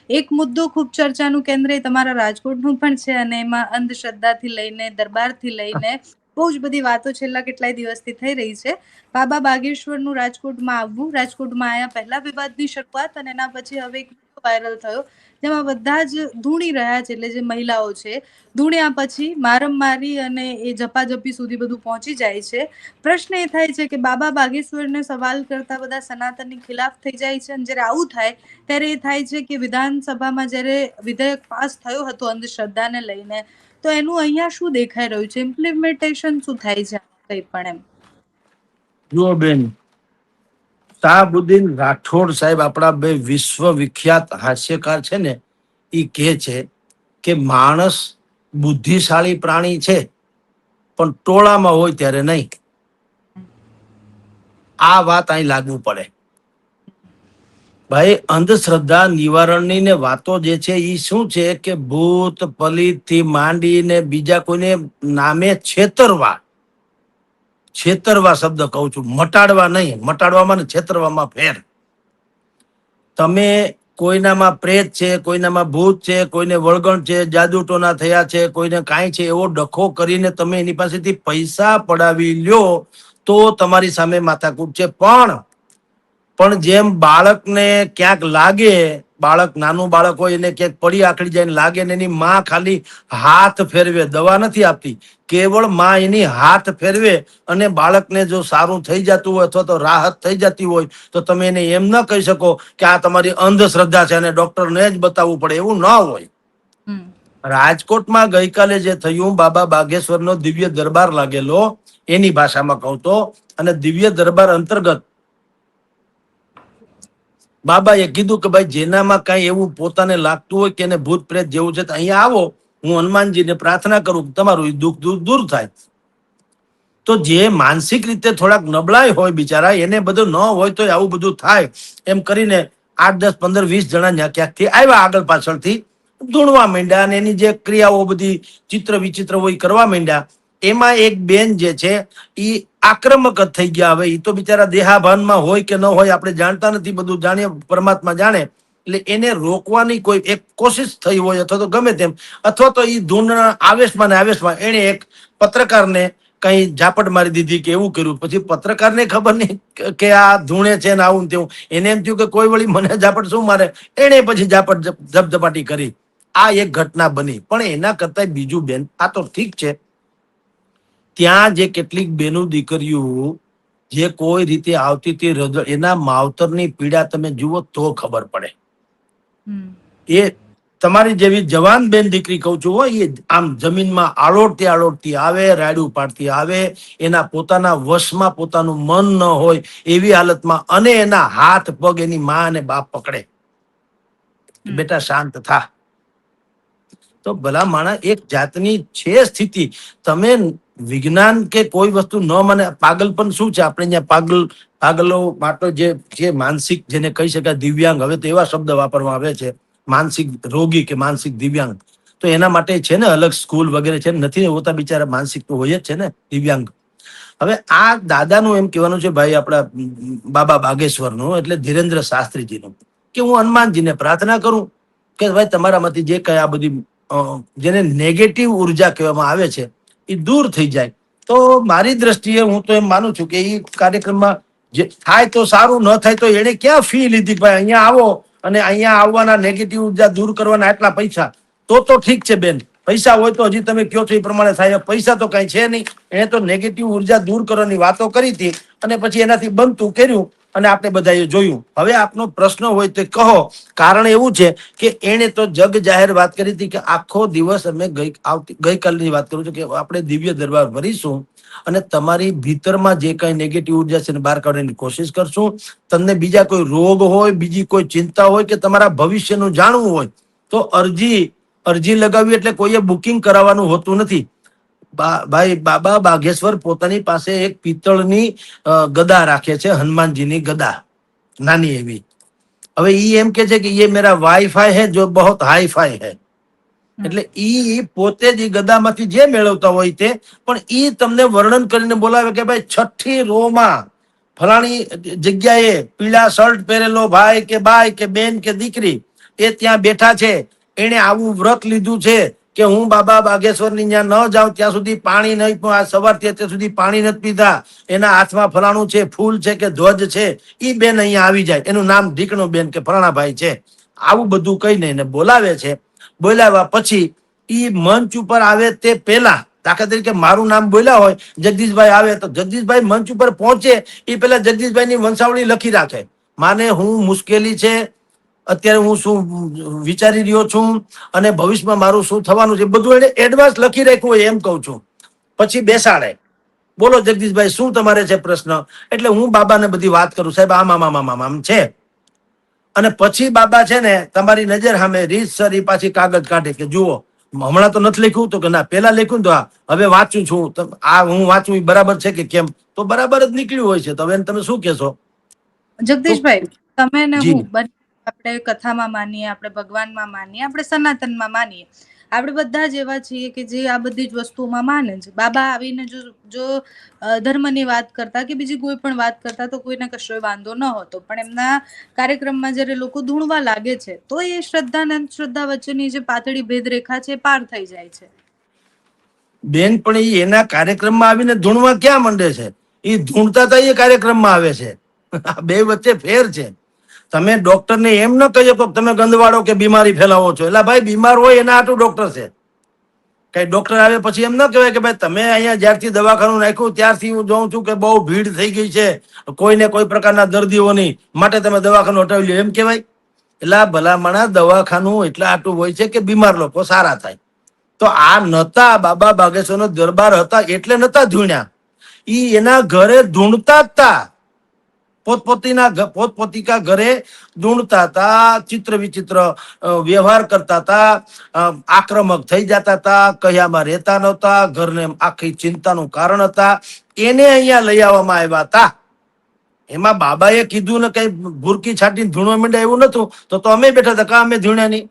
એક મુદ્દો ખૂબ ચર્ચાનું કેન્દ્ર તમારા રાજકોટનું પણ છે અને એમાં અંધશ્રદ્ધાથી લઈને દરબારથી લઈને બહુ જ બધી વાતો છેલ્લા કેટલાય દિવસથી થઈ રહી છે. બાબા બાગેશ્વરનું રાજકોટમાં આવવું, રાજકોટમાં આવ્યા પહેલા વિવાદની શરૂઆત અને એના પછી હવે એક વિડીયો વાયરલ થયો જેમાં બધા જ ધૂણી રહ્યા છે, એટલે જે મહિલાઓ છે ધૂણ્યા પછી મારમમારી અને એ ઝપાઝપી સુધી બધું પહોંચી જાય છે. પ્રશ્ન એ થાય છે કે બાબા બાગેશ્વરને સવાલ કરતા બધા સનાતનની ખિલાફ થઈ જાય છે અને જ્યારે આવું થાય ત્યારે એ થાય છે કે વિધાનસભામાં જ્યારે વિધેયક પાસ થયો હતો અંધશ્રદ્ધાને લઈને, તો એનું અહીંયા શું દેખાઈ રહ્યું છે, ઇમ્પ્લિમેન્ટેશન શું થાય છે કંઈ પણ એમ? જુઓ બેન, શાહબુદ્દીન રાઠોડ સાહેબ આપણા બે વિશ્વ વિખ્યાત હાસ્યકાર છે ને, એ કહે છે કે માણસ બુદ્ધિશાળી પ્રાણી છે પણ ટોળામાં હોય ત્યારે નહીં. આ વાત અહીં લાગુ પડે. ભાઈ, અંધશ્રદ્ધા નિવારણની ને વાતો જે છે એ શું છે કે ભૂત પલિત થી માંડીને બીજા કોઈને નામે છેતરવા શબ્દ કહું છું, મટાડવા નહીં. મટાડવામાં ને છેતરવામાં ફેર. તમે કોઈનામાં પ્રેત છે, કોઈનામાં ભૂત છે, કોઈને વળગણ છે, જાદુ ટોના થયા છે, કોઈને કાંઈ છે, એવો ડખો કરીને તમે એની પાસેથી પૈસા પડાવી લ્યો તો તમારી સામે માથાકૂટ છે. પણ જેમ બાળકને ક્યાંક લાગે, બાળક નાનું બાળક હોય એને ક્યાંક પડી આખડી જાય લાગે ને એની માં ખાલી હાથ ફેરવે, દવા નથી આપતી, કેવળ માં એની હાથ ફેરવે અને બાળકને જો સારું થઈ જતું હોય અથવા તો રાહત થઈ જતી હોય તો તમે એને એમ ન કહી શકો કે આ તમારી અંધશ્રદ્ધા છે અને ડોક્ટરને જ બતાવવું પડે. એવું ન હોય. રાજકોટમાં ગઈકાલે જે થયું, બાબા બાગેશ્વરનો દિવ્ય દરબાર લાગેલો, એની ભાષામાં કહું તો, અને દિવ્ય દરબાર અંતર્ગત બાબાએ કીધું કે ભાઈ જેનામાં કઈ એવું પોતાને લાગતું હોય કે એને ભૂત પ્રેત જેવું છે તો અહીંયા આવો, હું હનુમાનજીને પ્રાર્થના કરું તમારું દુઃખ દૂર થાય. તો જે માનસિક રીતે થોડાક નબળાઈ હોય બિચારા, એને બધું ન હોય તો આવું બધું થાય એમ કરીને 8, 10, 15, 20 જણા ક્યાંકથી આવ્યા આગળ પાછળથી ધૂણવા માંડ્યા અને એની જે ક્રિયાઓ બધી ચિત્ર વિચિત્ર હોય કરવા માંડ્યા. એમાં એક બેન જે છે એ આક્રમક જ થઈ ગયા. હવે એ તો બિચારા દેહાભાનમાં હોય કે ન હોય આપણે જાણતા નથી, બધું જાણીએ પરમાત્મા જાણે. એટલે એને રોકવાની કોઈ એક કોશિશ થઈ હોય અથવા તો ગમે તેમ, અથવા તો એ ધૂણના આવેશમાં ને આવેશમાં એને એક પત્રકારને કઈ ઝાપટ મારી દીધી કે એવું કર્યું. પછી પત્રકારને ખબર નહીં કે આ ધૂણે છે ને આવું તેવું, એને એમ થયું કે કોઈ વળી મને ઝાપટ શું મારે, એને પછી ઝાપટ ઝપઝપાટી કરી. આ એક ઘટના બની. પણ એના કરતા બીજું બેન, આ તો ઠીક છે, ત્યાં જે કેટલીક બેનો દીકરીઓ જે કોઈ રીતે આવતી હતી, એના માવતરની પીડા તમે જુઓ તો ખબર પડે. એ તમારી જેવી જવાન બેન દીકરી કહું છું હોય, એ આમ જમીનમાં આળોટતી આવે, રાયડું પાડતી આવે, એના પોતાના વશમાં પોતાનું મન ન હોય એવી હાલતમાં, અને એના હાથ પગ એની માં અને બાપ પકડે, બેટા શાંત થા. તો ભલા માણા એક જાતની છે સ્થિતિ. તમે વિજ્ઞાન કે કોઈ વસ્તુ ન માને. પાગલપન શું છે? આપણે ત્યાં પાગલો માટે જે માનસિક, જેને કહી શકાય દિવ્યાંગ, હવે તો એવા શબ્દ વાપરવામાં આવે છે, માનસિક રોગી કે માનસિક દિવ્યાંગ. તો એના માટે છે ને અલગ સ્કૂલ વગેરે છે, નથી હોતા બિચારા, માનસિક તો હોય જ છે ને દિવ્યાંગ. હવે આ દાદાનું એમ કહેવાનું છે ભાઈ, આપણા બાબા બાગેશ્વરનું, એટલે ધીરેન્દ્ર શાસ્ત્રીજીનું, કે હું હનુમાનજીને પ્રાર્થના કરું કે ભાઈ તમારામાંથી જે કઈ આ બધી જેને નેગેટિવ ઉર્જા કહેવામાં આવે છે એ દૂર થઈ જાય. તો મારી દ્રષ્ટિએ હું તો એમ માનું છું કે એ કાર્યક્રમમાં જે થાય તો સારું, ન થાય તો એને ક્યાં ફી લીધી ભાઈ, અહીંયા આવો અને અહીંયા આવવાના નેગેટિવ ઉર્જા દૂર કરવાના આટલા પૈસા, તો ઠીક છે બેન, પૈસા હોય તો હજી તમે કયો છો એ પ્રમાણે થાય. પૈસા તો કઈ છે નહીં. એને તો નેગેટિવ ઉર્જા દૂર કરવાની વાતો કરી હતી અને પછી એનાથી બનતું કર્યું અને આપણે બધાએ જોયું. હવે આપનો પ્રશ્ન હોય તો કહો. કારણ એવું છે કે એને તો જગ જાહેર વાત કરી હતી કે આખો દિવસ અમે ગઈકાલની વાત કરું છું કે આપણે દિવ્ય દરબાર ભરીશું અને તમારી ભીતરમાં જે કઈ નેગેટિવ ઉર્જા છે બહાર કાઢવાની કોશિશ કરશું. તમને બીજા કોઈ રોગ હોય, બીજી કોઈ ચિંતા હોય કે તમારા ભવિષ્યનું જાણવું હોય તો અરજી લગાવી એટલે કોઈએ બુકિંગ કરાવવાનું હોતું નથી. ભાઈ બાબા બાગેશ્વર પોતાની પાસે એક પિત્તળની ગદા રાખે છે, હનુમાનજીની ગદા, નાની એવી. હવે ઈ એમ કે છે કે ये मेरा वाईफाई है जो बहुत हाई फाई है. એટલે ઈ પોતે જ ગદામાંથી જે મેળવતા હોય તે, પણ ઈ તમને વર્ણન કરીને બોલાવે કે ભાઈ 6ઠી રોમાં ફલાણી જગ્યાએ પીળા શર્ટ પહેરેલો ભાઈ કે બાઈ કે બેન કે દીકરી એ ત્યાં બેઠા છે, એને આવું વ્રત લીધું છે કે હું બાબા બાગેશ્વરની ત્યાં ન જાઉં ત્યાં સુધી પાણી નહીં, આ સવારથી અત્યાર સુધી પાણી નથી પીધા, એના હાથમાં ફલાણું છે, ફૂલ છે કે ધ્વજ છે, ઈ બેન અહીંયા આવી જાય, એનું નામ ઢીકણો બેન કે ફલાણાભાઈ છે, આવું બધું કહીને એને બોલાવે છે. બોલાવ્યા પછી ઈ મંચ ઉપર આવે તે પહેલા, દાખલા તરીકે મારું નામ બોલ્યા હોય, જગદીશભાઈ આવે તો જગદીશભાઈ મંચ ઉપર પહોંચે એ પેલા જગદીશભાઈ ની વંશાવળી લખી રાખે, માને હું મુશ્કેલી છે, અત્યારે હું શું વિચારી રહ્યો છું અને ભવિષ્યમાં મારું શું થવાનું છે બધું એને એડવાન્સ લખી રાખ્યું હોય એમ કહું છું. પછી બેસાડે, બોલો જગદીશભાઈ શું તમારે છે પ્રશ્ન, એટલે હું બાબાને બધી વાત કરું, સાહેબ આમ આમ આમ આમ આમ છે, અને પછી બાબા છે ને તમારી નજર સામે રીતસર પાછી કાગળ કાઢે કે જુઓ હમણાં તો નથી લખ્યું, તો કે ના પેલા લખ્યું તો હવે વાંચું છું, આ હું વાંચું ઈ બરાબર છે કે કેમ, તો બરાબર જ નીકળ્યું હોય છે. તો હવે તમે શું કહેશો જગદીશભાઈ, તમે ને જી? હું બંને આપણે કથામાં માનીએ, આપણે ભગવાનમાં માનીએ, આપણે સનાતનમાં માનીએ, આપણે બધા જ એવા છીએ કે જે આ બધી જ વસ્તુઓમાં માને છે. બાબા આવીને જો ધર્મની વાત કરતા કે બીજી કોઈ પણ વાત કરતા તો કોઈને કશો વાંધો ન હતો, પણ એમના કાર્યક્રમમાં જ્યારે લોકો ધૂણવા લાગે છે તો એ શ્રદ્ધા અને અંધશ્રદ્ધા વચ્ચેની જે પાતળી ભેદરેખા છે પાર થઈ જાય છે. બેન પણ એ એના કાર્યક્રમમાં આવીને ધૂણવા ક્યાં માંડે છે, એ ધૂણતા હતા એ કાર્યક્રમમાં આવે છે. બે વચ્ચે ફેર છે. તમે ડોક્ટરને એમ ન કહી શકો તમે ગંદવાડો કે બીમારી ફેલાવો છો, એટલે ભાઈ બીમાર હોય એના હાટું ડોક્ટર છે. કઈ ડોક્ટર આવે પછી એમ ન કહેવાય કે ભાઈ તમે અહીંયા જ્યારથી દવાખાનું નાખ્યું ત્યારથી હું જોઉં છું કે બહુ ભીડ થઈ ગઈ છે, કોઈને કોઈ પ્રકારના દર્દીઓની, માટે તમે દવાખાનું હટાવી લ્યો, એમ કહેવાય? એટલે ભલામણા દવાખાનું એટલા આટલું હોય છે કે બીમાર લોકો સારા થાય. તો આ નતા બાબા બાગેશ્વરનો દરબાર હતા એટલે નતા ધૂણ્યા, ઈ એના ઘરે ધૂણતા હતા, પોતપોતીના ઘરે ધૂણતા હતા, ચિત્ર વિચિત્ર વ્યવહાર કરતા હતા, આક્રમક થઈ જતા હતા, કયામાં રહેતા નહોતા, ઘરને આખી ચિંતાનું કારણ હતા, એને અહીંયા લઈ આવવામાં આવ્યા હતા. એમાં બાબાએ કીધું ને કઈ ભૂરકી છાટીને ધૂણવા માંડ્યા એવું નતું, તો અમે બેઠા હતા કા અમે ધૂણ્યા નહીં.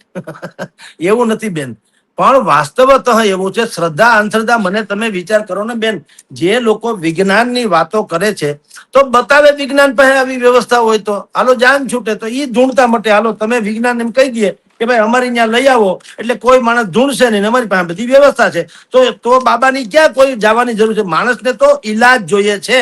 એવું નથી બેન, પણ વાસ્તવત એવું છે. શ્રદ્ધા અંધશ્રદ્ધા, મને તમે વિચાર કરો ને બેન, જે લોકો વિજ્ઞાનની વાતો કરે છે તો બતાવે વિજ્ઞાન પાસે આવી વ્યવસ્થા હોય તો હાલો જાન છૂટે, તો ઈ ધૂણતા માટે હાલો તમે વિજ્ઞાન એમ કહી દઈએ કે ભાઈ અમારી ત્યાં લઈ આવો એટલે કોઈ માણસ ધૂણશે નહીં, અમારી પાસે બધી વ્યવસ્થા છે, તો બાબાની ક્યાં કોઈ જવાની જરૂર છે? માણસને તો ઈલાજ જોઈએ છે.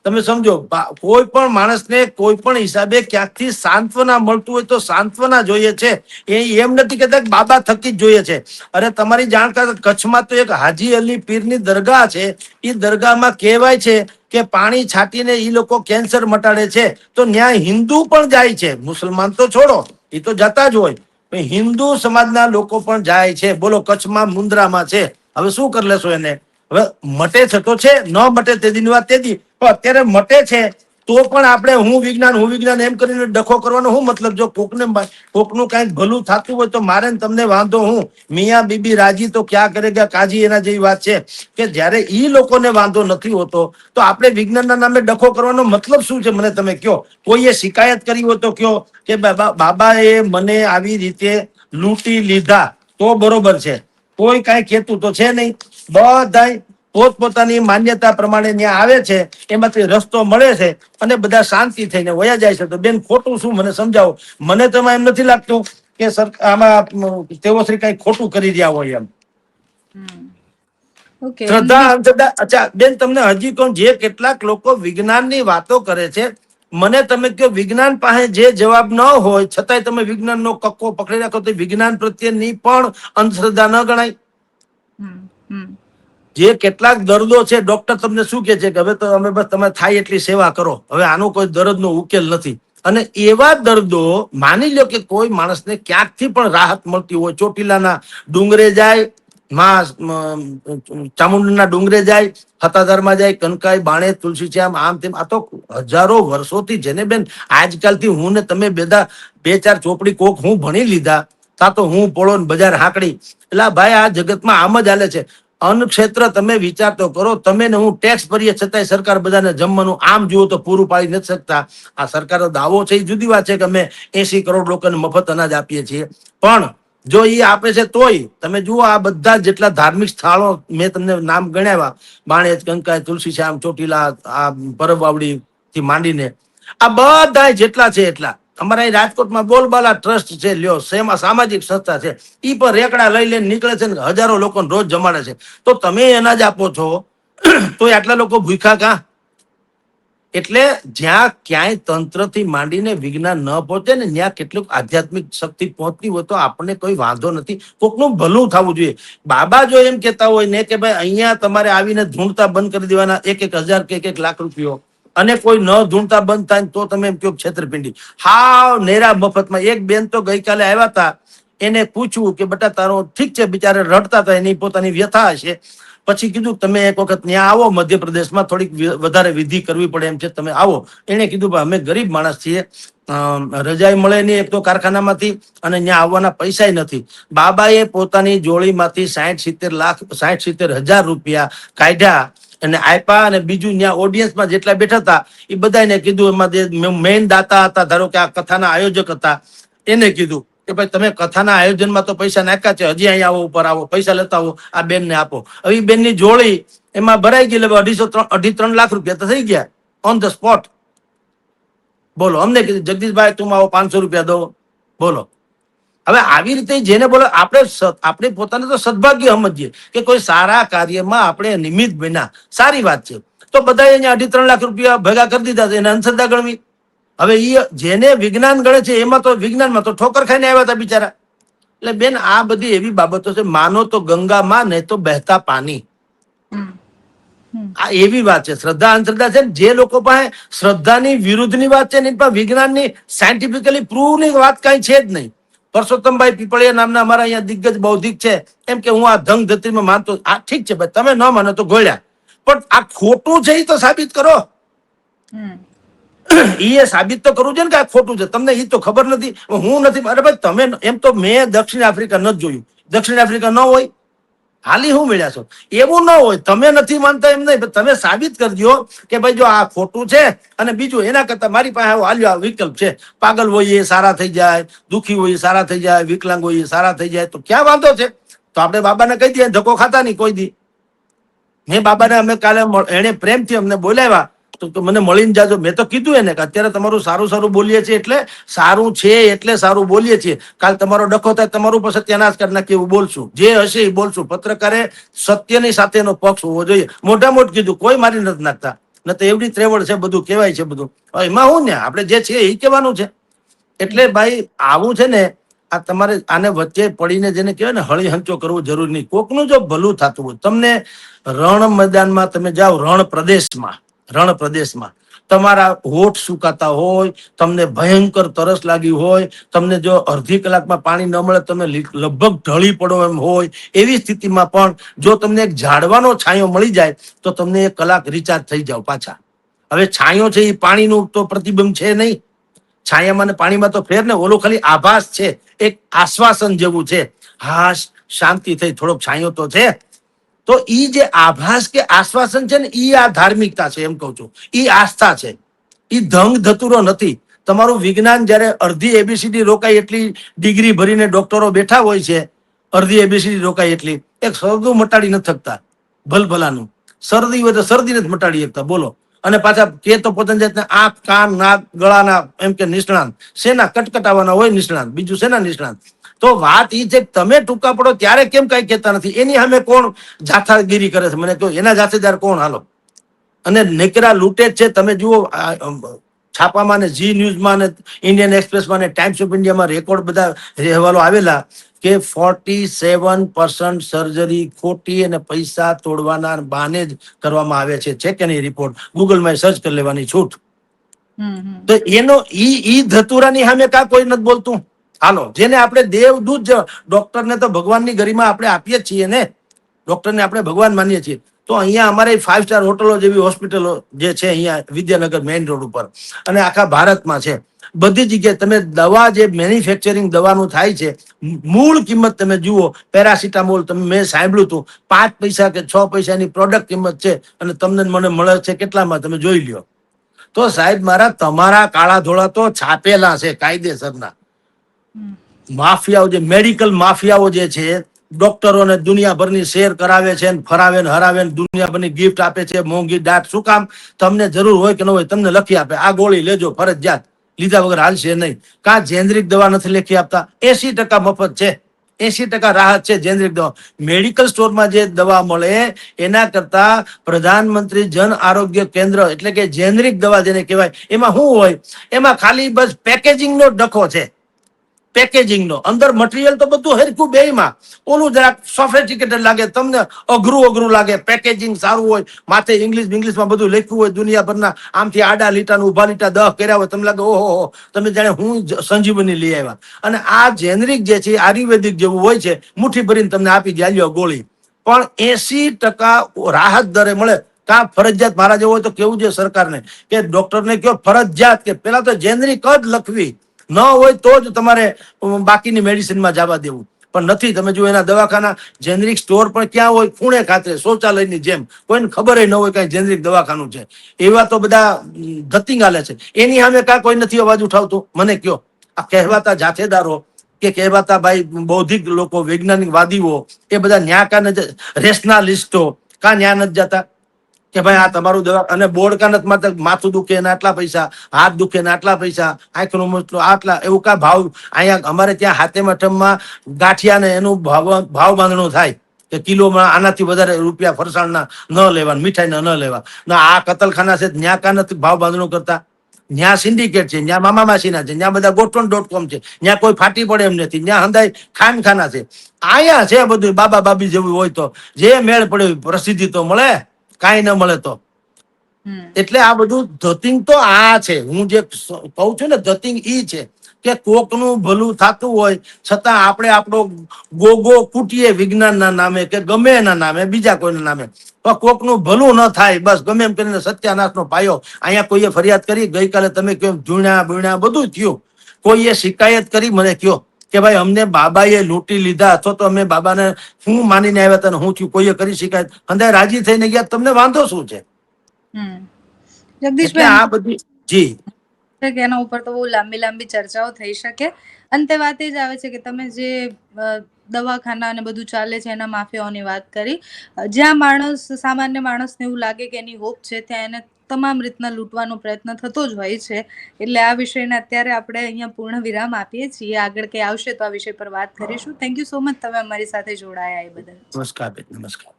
તમે સમજો, કોઈ પણ માણસને કોઈ પણ હિસાબે ક્યાંકથી સાંત્વના મળતું હોય તો સાંત્વના જોઈએ છે. એ એમ નથી કહેતા કે બાબા થકી જ જોઈએ છે. અરે તમારી જાણકાર કચ્છમાં તો એક હાજી અલી પીરની દરગાહ છે, એ દરગાહમાં કહેવાય છે કે પાણી છાંટીને એ લોકો કેન્સર મટાડે છે. તો ન્યાય હિન્દુ પણ જાય છે, મુસલમાન તો છોડો, એ તો જતા જ હોય, હિન્દુ સમાજના લોકો પણ જાય છે. બોલો કચ્છમાં મુન્દ્રામાં છે, હવે શું કરી લેશો એને? હવે મટે છે તો છે, ન મટે તે દિન વાત તેદી, તો અત્યારે મટે છે તો પણ આપણે હું વિજ્ઞાન એમ કરીને ડખો કરવાનો શું મતલબ? જો કોકનું કઈક ભલું થતું હોય તો મારે તમને વાંધો હું, મિયા બીબી રાજી તો ક્યાં કરેગા કાજી, એના જેવી વાત છે કે જ્યારે ઈ લોકોને વાંધો નથી હોતો તો આપણે વિજ્ઞાનના નામે ડખો કરવાનો મતલબ શું છે? મને તમે કયો. કોઈએ શિકાયત કરી હોય તો કયો કે બાબાએ મને આવી રીતે લૂંટી લીધા, તો બરોબર છે. કોઈ કઈ કહેતું તો છે નહીં, બધા પોતપોતાની માન્યતા પ્રમાણે ત્યાં આવે છે, એમાંથી રસ્તો મળે છે અને બધા શાંતિ થઈને વયા જાય છે. તો બેન ખોટું શું મને સમજાવો. મને તો એમ નથી લાગતું કે આમાં તેઓ શ્રી કઈ ખોટું કરી રહ્યા હોય એમ. શ્રદ્ધા અંધશ્રદ્ધા. અચ્છા બેન, તમને હજી કહું, જે કેટલાક લોકો વિજ્ઞાનની વાતો કરે છે, મને તમે કહો વિજ્ઞાન પાસે જે જવાબ ન હોય છતાંય તમે વિજ્ઞાનનો કક્કો પકડી રાખો તો વિજ્ઞાન પ્રત્યેની પણ અંધશ્રદ્ધા ન ગણાય? જે કેટલાક દર્દો છે, ડોક્ટર તમને શું કે છે કે હવે તો અમે બસ તમે થાય એટલી સેવા કરો, હવે આનો કોઈ દર્દનો ઉકેલ નથી. અને એવા દર્દો, માની લો કે કોઈ માણસને ક્યાંકથી પણ રાહત મળતી હોય, ચોટીલાના ડુંગરે જાય, ચામુંડના ડુંગરે જાય, હતાધારમાં જાય, કનકાઈ, બાણે, તુલસીશ્યામ, આમ તેમ, આ તો હજારો વર્ષોથી, જેને બેન આજકાલથી હું ને તમે બેદા બે ચાર ચોપડી કોક હું ભણી લીધા તા તો હું પોળો બજાર હાંકડી, એટલે ભાઈ આ જગતમાં આમ જ હાલે છે. અન્ન ક્ષેત્ર તમે વિચાર તો કરો, તમે ને હું ટેક્સ ભરીએ છતાંય સરકાર બધાને જમવાનું આમ જુઓ તો પૂરું પાડી નથી શકતા. આ સરકારનો દાવો છે એ જુદી વાત છે કે અમે 80 કરોડ લોકોને મફત અનાજ આપીએ છીએ, પણ જો એ આપે છે તોય તમે જુઓ આ બધા જેટલા ધાર્મિક સ્થળો મેં તમને નામ ગણાવ્યા, બાણેજ, કંકાઈ, તુલસીશ્યામ, ચોટીલા, આ પરબવાવડી થી માંડીને આ બધા જેટલા છે એટલા અમારા અહીં રાજકોટમાં બોલબાલા ટ્રસ્ટ છે, લ્યો સામાજિક સંસ્થા છે, ઈ પર રેકડા લઈ લઈને નીકળે છે ને હજારો લોકોને રોજ જમાડે છે. તો તમે અનાજ આપો છો તો આટલા લોકો ભૂખ્યા કાં? એટલે જ્યાં ક્યાંય તંત્રથી માંડીને વિજ્ઞાન ન પહોંચે ને ત્યાં કેટલુંક આધ્યાત્મિક શક્તિ પહોંચતી હોય તો આપણને કોઈ વાંધો નથી. કોકનું ભલું થવું જોઈએ. બાબા જો એમ કહેતા હોય ને કે ભાઈ અહીંયા તમારે આવીને ધૂણતા બંધ કરી દેવાના 1,000 કે 1 લાખ રૂપિયો, અને કોઈ ન ધૂણતા બંધ થાય તો તમે એમ કહો છેતરપિંડી. હાવ નેરા મફતમાં. એક બેન તો ગઈકાલે આવ્યા હતા, એને પૂછ્યું કે બેટા તારો ઠીક છે, બિચારે રડતા હતા, એની પોતાની વ્યથા હશે. પછી કીધું તમે એક વખત ત્યાં આવો, મધ્યપ્રદેશમાં થોડીક વધારે વિધિ કરવી પડે એમ છે, તમે આવો. એને કીધું અમે ગરીબ માણસ છીએ, રજાઈ મળે નહીં એક તો કારખાનામાંથી, અને ત્યાં આવવાના પૈસા નથી. બાબાએ પોતાની જોડીમાંથી 60-70 હજાર રૂપિયા કાઢ્યા અને આપ્યા, અને બીજું ત્યાં ઓડિયન્સમાં જેટલા બેઠા હતા એ બધાને કીધું, એમાં જે મેઇન દાતા હતા, ધારો કે આ કથાના આયોજક હતા, એને કીધું કે ભાઈ તમે કથાના આયોજનમાં તો પૈસા નાખ્યા છે, હજી અહીંયા આવો, ઉપર આવો, પૈસા લેતા આવો, આ બેનને આપો. હવે બેનની જોડી એમાં ભરાઈ ગઈ, 2.5-3 લાખ રૂપિયા તો થઈ ગયા ઓન ધ સ્પોટ. બોલો, અમને કીધું જગદીશભાઈ તું આવો 500 રૂપિયા દો. બોલો, હવે આવી રીતે જેને બોલો આપણે પોતાને તો સદભાગ્ય સમજીએ કે કોઈ સારા કાર્યમાં આપણે નિમિત્ત બન્યા, સારી વાત છે. તો બધા અહીંયા 2.5-3 લાખ રૂપિયા ભેગા કરી દીધા, એને અંધશ્રદ્ધા ગણવી. હવે એ જેને વિજ્ઞાન ગણે છે એમાં તો વિજ્ઞાનમાં તો ઠોકર ખાઈને આવ્યા હતા બિચારા. એટલે બેન આ બધી એવી બાબતો છે, માનો તો ગંગા માં, નહીં તો બહેતા પાણી. આ એવી વાત છે. શ્રદ્ધા અંધશ્રદ્ધા છે, જે લોકો પાસે શ્રદ્ધાની વિરુદ્ધની વાત છે ને વિજ્ઞાનની સાયન્ટિફિકલી પ્રૂવની વાત કઈ છે જ નહીં. પરસોત્તમભાઈ પીપળિયા નામના અમારા અહીંયા દિગ્ગજ બૌદ્ધિક છે, એમ કે હું આ ધંગ ધત્રીમાં માનતો. આ ઠીક છે ભાઈ, તમે ન માનો તો ગોળ્યા, પણ આ ખોટું છે એ તો સાબિત કરો. એ સાબિત તો કરવું છે ને કે આ ખોટું છે. તમને એ તો ખબર નથી, હું નથી. અરે ભાઈ તમે એમ તો મેં દક્ષિણ આફ્રિકા નથી જોયું. દક્ષિણ આફ્રિકા ન હોય હાલી હું મળ્યા છો, એવું ન હોય. તમે નથી માનતા એમ નહીં, તમે સાબિત કરજો કે ભાઈ જો આ ખોટું છે. અને બીજું એના કરતા મારી પાસે હાલ્યો આ વિકલ્પ છે, પાગલ હોય એ સારા થઈ જાય, દુઃખી હોય એ સારા થઈ જાય, વિકલાંગ હોય એ સારા થઈ જાય, તો ક્યાં વાંધો છે? તો આપણે બાબાને કહી દઈએ, ધક્કો ખાતા નહીં કોઈ દી. મેં બાબાને અમે કાલે એને પ્રેમથી અમને બોલાવ્યા તો મને મળીને જાજો. મેં તો કીધું એને કે અત્યારે તમારું સારું બોલીએ છીએ, એટલે સારું છે એટલે સારું બોલીએ છીએ. કાલ તમારો ડખો થાય તમારું પર સત્યાનાશ કરી નાખીએ એવું બોલશું, જે હશે એ બોલશું. પત્રકારે સત્યની સાથેનો પક્ષ હોવો જોઈએ. મોટા મોટ કીધું, કોઈ મારી નથી નાખતા, ન તો એવડી ત્રેવડ છે, બધું કહેવાય છે બધું. એમાં હું ને આપણે જે છે એ કહેવાનું છે. એટલે ભાઈ આવું છે ને, આ તમારે આને વચ્ચે પડીને જેને કહેવાય ને હળી હંચો કરવો જરૂરી નહીં. કોકનું જો ભલું થતું હોય, તમને રણ મેદાનમાં તમે જાઓ, રણ પ્રદેશમાં તમારા હોઠ સુકાતા હોય, તમને ભયંકર તરસ લાગી હોય, તમને જો અડધી કલાકમાં પાણી ન મળે તમે લગભગ ઢળી પડો એમ હોય, એવી સ્થિતિમાં પણ જો તમને એક ઝાડવાનો છાંયો મળી જાય તો તમને 1 કલાક રિચાર્જ થઈ જાવ પાછા. હવે છાંયો છે એ પાણીનું તો પ્રતિબિંબ છે નહીં. છાયામાં ને પાણીમાં તો ફેર ને, ઓલો ખાલી આભાસ છે, એક આશ્વાસન જેવું છે. હાશ, શાંતિ થઈ, થોડોક છાંયો તો છે. તો ઈ જે આભાસ કે આશ્વાસન છે ને, ઈ આ ધાર્મિકતા છે. એમ કઉ છું, ઈ આસ્થા છે, ઈ ધંગ ધતુરો નથી. તમારું વિજ્ઞાન જયારે અડધી એબીસીડી રોકાય એટલી ડિગ્રી ભરીને ડોક્ટરો બેઠા હોય છે, અડધી એબીસીડી રોકાય એટલી, એક શરદું મટાડી નથી શકતા. ભલભલાનું શરદી હોય તો શરદી નથી મટાડી શકતા. બોલો, અને પાછા કે તો પોતાની જાતને આંખ, કાન, નાક, ગળાના એમ કે નિષ્ણાંત. શેના કટકટાવાના હોય નિષ્ણાંત, બીજું શેના નિષ્ણાંત? તો વાત એ છે, તમે ટૂંકા પડો ત્યારે કેમ કઈ કહેતા નથી? એની સામે કોણ જાથાગીરી કરે છે? મને કહો, એના જાથેદાર કોણ? હાલો. અને નેકરા લૂંટે જ છે. તમે જુઓ છાપામાં ને ઝી ન્યૂઝમાં ને ઇન્ડિયન એક્સપ્રેસમાં ને ટાઈમ્સ ઓફ ઇન્ડિયામાં રેકોર્ડ બધા અહેવાલો આવેલા કે 47% સર્જરી ખોટી અને પૈસા તોડવાના બહાને જ કરવામાં આવે છે. છે કે નહીં રિપોર્ટ? ગૂગલમાં સર્ચ કરી લેવાની છૂટ. તો એનો ઈ ધતુરાની સામે કા કોઈ નથી બોલતું? હાલો, જેને આપણે દેવદૂત, ડોક્ટરને તો ભગવાનની ગરિમા આપણે આપીએ છીએ ને, ડોક્ટરને આપણે ભગવાન માનીએ છીએ. તો અહીંયા અમારે 5 સ્ટાર હોટલો જેવી હોસ્પિટલો જે છે અહીંયા વિદ્યાનગર મેઇન રોડ ઉપર અને આખા ભારતમાં છે, બધી જગ્યાએ તમે દવા જે મેન્યુફેક્ચરિંગ દવાનું થાય છે, મૂળ કિંમત તમે જુઓ, પેરાસિટામોલ તમે મેં સાંભળ્યું હતું 5 પૈસા કે 6 પૈસાની પ્રોડક્ટ કિંમત છે, અને તમને મને મળે છે કેટલામાં? તમે જોઈ લ્યો. તો સાહેબ મારા, તમારા કાળા ધોળા તો છાપેલા છે કાયદેસરના. માફિયાઓ, જે મેડિકલ માફિયાઓ જે છે, ડોક્ટરોને દુનિયાભરની શેર કરાવે છે, ફરાવે ને હરાવે ને દુનિયાભરની ગિફ્ટ આપે છે, મોંઘી દાટ. શું કામ? તમને જરૂર હોય કે ન હોય તમને લખી આપે, આ ગોળી લેજો ફરજિયાત. લીધા વગર હાલશે નહીં. કાં જેનરિક દવા નથી લખી આપતા, 80% મફત છે, 80% રાહત છે જેનરિક દવા. મેડિકલ સ્ટોરમાં જે દવા મળે એના કરતા પ્રધાનમંત્રી જન આરોગ્ય કેન્દ્ર એટલે કે જેનરિક દવા જેને કહેવાય, એમાં શું હોય, એમાં ખાલી બસ પેકેજિંગનો ડખો છે, પેકેજિંગનો. અંદર મટીરિયલ તો બધું હરખું બેયમાં, ઓલું જરાક સોફિસ્ટિકેટેડ લાગે, તમને અઘરું લાગે. પેકેજિંગ સારું હોય, માથે ઇંગ્લિશમાં બધું લખ્યું હોય, દુનિયાભરના આમથી આડા લીટા ઉભા લીટા 10 કર્યા હોય, તમને લાગે ઓહો, તમે જાણે હું સંજીવની લઈ આવ્યા. અને આ જેનરિક જે છે આયુર્વેદિક જેવું હોય છે, મુઠ્ઠી ભરીને તમને આપી દે, લ્યો ગોળી. પણ 80% રાહત દરે મળે. કાં ફરજિયાત મારા જેવો હોય તો કેવું છે સરકારને કે ડોક્ટરને કયો ફરજિયાત કે પેલા તો જેનરિક જ લખવી, ન હોય તો જ તમારે બાકીની મેડિસિનમાં જવા દેવું. પણ નથી. તમે જો એના દવાખાના જેનરિક સ્ટોર પણ ક્યાં હોય, ખૂણે ખાતે શૌચાલયની જેમ, કોઈને ખબર ન હોય કઈ જેનરિક દવાખાનું છે. એવા તો બધા ધતિંગ હાલે છે. એની સામે કાં કોઈ નથી અવાજ ઉઠાવતું? મને કયો. આ કહેવાતા જાથેદારો કે કહેવાતા ભાઈ બૌદ્ધિક લોકો, વૈજ્ઞાનિક વાદીઓ, એ બધા ન્યા કાં રેશનાલિસ્ટો કાં ન્યા નથી જતા કે ભાઈ આ તમારું દવા, અને બોર્ડ કાં નથી મારતા માથું દુખે એના આટલા પૈસા, હાથ દુખે એના આટલા પૈસા, આંખનો મસલો આટલા, એવું કા ભાવ? અહીંયા અમારે ત્યાં હાથેમ અઠમમાં ગાંઠિયા ને એનું ભાવ બાંધણું થાય કે કિલોમાં આનાથી વધારે રૂપિયા ફરસાણના ન લેવા, મીઠાઈના ન લેવા. ના આ કતલખાના છે ન્યા કાં નથી ભાવ બાંધણું કરતા? ન્યા સિન્ડિકેટ છે, ન્યા મામા માસીના છે, ન્યા બધા ગોઠવણ.com છે, ન્યા કોઈ ફાટી પડે એમ નથી, ન્યા હંધાય ખાનખાના છે. અહીંયા છે બધું બાબા બાબી જેવું હોય તો જે મેળ પડે પ્રસિદ્ધિ તો મળે, કાંઈ ન મળે તો. એટલે આ બધું ધતિંગ તો આ છે. હું જે કહું છું ને, ધતિંગ ઈ છે કે કોકનું ભલું થતું હોય છતાં આપણે આપણો ગોગો કૂટીએ વિજ્ઞાનના નામે કે ગમે એના નામે, બીજા કોઈના નામે. પણ કોકનું ભલું ન થાય, બસ ગમે એમ કરીને સત્યાનાશનો પાયો. અહીંયા કોઈએ ફરિયાદ કરી, ગઈકાલે તમે કેમ ભૂણ્યા બધું થયું, કોઈએ શિકાયત કરી, મને કયો કે ભાઈ અમને બાબાએ લૂંટી લીધા, અથવા તો અમે બાબાને હું માનીને આવ્યા હતા, હું થયું, કોઈએ કરી શિકાયત? અંદાજ રાજી થઈને ગયા, તમને વાંધો શું છે? એટલે જગદીશભાઈ, આ બધી જી કે એના ઉપર તો બહુ લાંબી ચર્ચાઓ થઈ શકે. અંતે વાત એ જ આવે છે કે તમે જે દવાખાના અને બધું ચાલે છે એના માફિયાઓની વાત કરી. જ્યાં સામાન્ય માણસને એવું લાગે કે એની હોપ છે, ત્યાં એને તમામ રીતના લૂંટવાનો પ્રયત્ન થતો જ હોય છે. એટલે આ વિષયને અત્યારે આપણે અહીંયા પૂર્ણ વિરામ આપીએ છીએ. આગળ કંઈ આવશે તો આ વિષય પર વાત કરીશું. થેન્ક યુ સો મચ, તમે અમારી સાથે જોડાયા એ બદલ. નમસ્કાર બેન, નમસ્કાર.